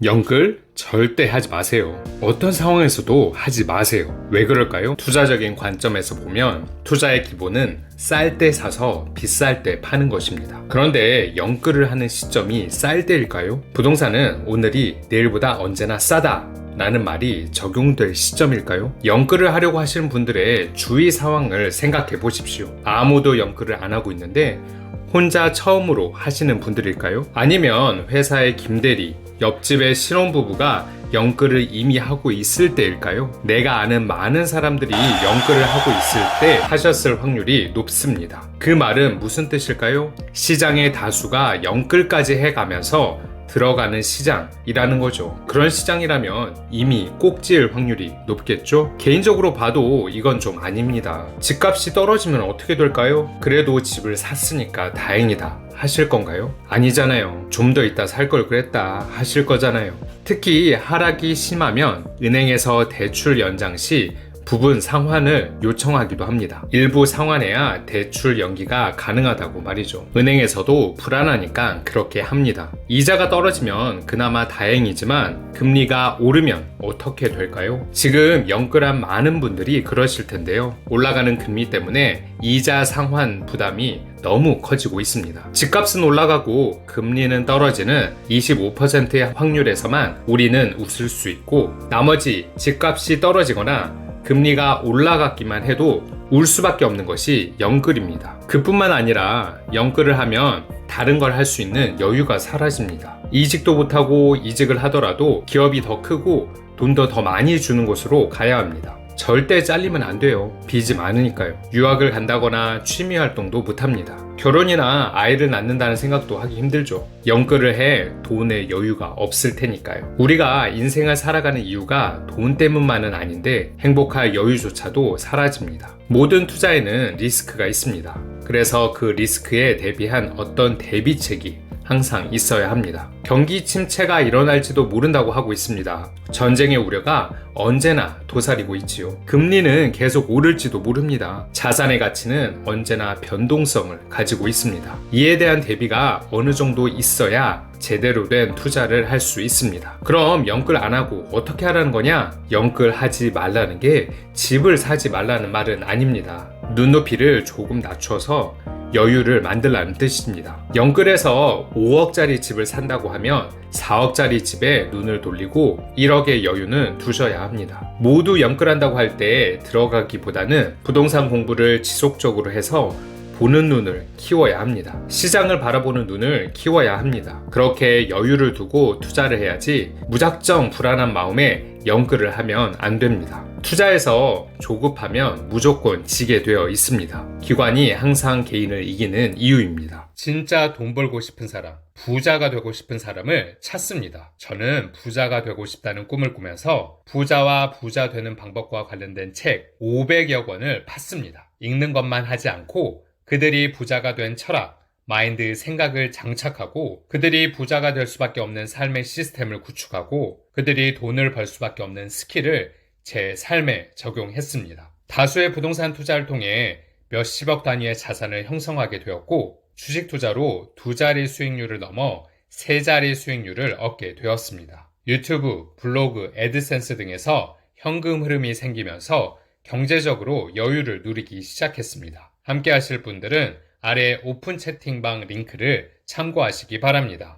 연끌 절대 하지 마세요. 어떤 상황에서도 하지 마세요. 왜 그럴까요? 투자적인 관점에서 보면 투자의 기본은 쌀 때 사서 비쌀 때 파는 것입니다. 그런데 연끌을 하는 시점이 쌀 때일까요? 부동산은 오늘이 내일보다 언제나 싸다 라는 말이 적용될 시점일까요? 연끌을 하려고 하시는 분들의 주위 상황을 생각해 보십시오. 아무도 연끌을 안 하고 있는데 혼자 처음으로 하시는 분들일까요? 아니면 회사의 김대리, 옆집의 신혼부부가 연끌을 이미 하고 있을 때일까요? 내가 아는 많은 사람들이 연끌을 하고 있을 때 하셨을 확률이 높습니다. 그 말은 무슨 뜻일까요? 시장의 다수가 연끌까지 해가면서 들어가는 시장이라는 거죠. 그런 시장이라면 이미 꼭지일 확률이 높겠죠? 개인적으로 봐도 이건 좀 아닙니다. 집값이 떨어지면 어떻게 될까요? 그래도 집을 샀으니까 다행이다 하실 건가요? 아니잖아요. 좀 더 있다 살 걸 그랬다 하실 거잖아요. 특히 하락이 심하면 은행에서 대출 연장 시 부분 상환을 요청하기도 합니다. 일부 상환해야 대출 연기가 가능하다고 말이죠. 은행에서도 불안하니까 그렇게 합니다. 이자가 떨어지면 그나마 다행이지만 금리가 오르면 어떻게 될까요? 지금 연끌한 많은 분들이 그러실 텐데요. 올라가는 금리 때문에 이자 상환 부담이 너무 커지고 있습니다. 집값은 올라가고 금리는 떨어지는 25%의 확률에서만 우리는 웃을 수 있고 나머지 집값이 떨어지거나 금리가 올라갔기만 해도 울 수밖에 없는 것이 연끌입니다. 그뿐만 아니라 연끌을 하면 다른 걸 할 수 있는 여유가 사라집니다. 이직도 못하고 이직을 하더라도 기업이 더 크고 돈도 더 많이 주는 곳으로 가야 합니다. 절대 잘리면 안 돼요. 빚이 많으니까요. 유학을 간다거나 취미 활동도 못합니다. 결혼이나 아이를 낳는다는 생각도 하기 힘들죠. 연끌을 해 돈의 여유가 없을 테니까요. 우리가 인생을 살아가는 이유가 돈 때문만은 아닌데 행복할 여유조차도 사라집니다. 모든 투자에는 리스크가 있습니다. 그래서 그 리스크에 대비한 어떤 대비책이 항상 있어야 합니다. 경기 침체가 일어날지도 모른다고 하고 있습니다. 전쟁의 우려가 언제나 도사리고 있지요. 금리는 계속 오를지도 모릅니다. 자산의 가치는 언제나 변동성을 가지고 있습니다. 이에 대한 대비가 어느 정도 있어야 제대로 된 투자를 할 수 있습니다. 그럼 연끌 안 하고 어떻게 하라는 거냐? 연끌 하지 말라는 게 집을 사지 말라는 말은 아닙니다. 눈높이를 조금 낮춰서 여유를 만들라는 뜻입니다. 연끌에서 5억짜리 집을 산다고 하면 4억짜리 집에 눈을 돌리고 1억의 여유는 두셔야 합니다. 모두 연끌한다고 할 때 들어가기보다는 부동산 공부를 지속적으로 해서 보는 눈을 키워야 합니다. 시장을 바라보는 눈을 키워야 합니다. 그렇게 여유를 두고 투자를 해야지 무작정 불안한 마음에 연끌을 하면 안 됩니다. 투자에서 조급하면 무조건 지게 되어 있습니다. 기관이 항상 개인을 이기는 이유입니다. 진짜 돈 벌고 싶은 사람, 부자가 되고 싶은 사람을 찾습니다. 저는 부자가 되고 싶다는 꿈을 꾸면서 부자와 부자 되는 방법과 관련된 책 500여 권을 팠습니다. 읽는 것만 하지 않고 그들이 부자가 된 철학, 마인드, 생각을 장착하고 그들이 부자가 될 수밖에 없는 삶의 시스템을 구축하고 그들이 돈을 벌 수밖에 없는 스킬을 제 삶에 적용했습니다. 다수의 부동산 투자를 통해 몇십억 단위의 자산을 형성하게 되었고 주식 투자로 2자리 수익률을 넘어 3자리 수익률을 얻게 되었습니다. 유튜브, 블로그, 애드센스 등에서 현금 흐름이 생기면서 경제적으로 여유를 누리기 시작했습니다. 함께 하실 분들은 아래 오픈 채팅방 링크를 참고하시기 바랍니다.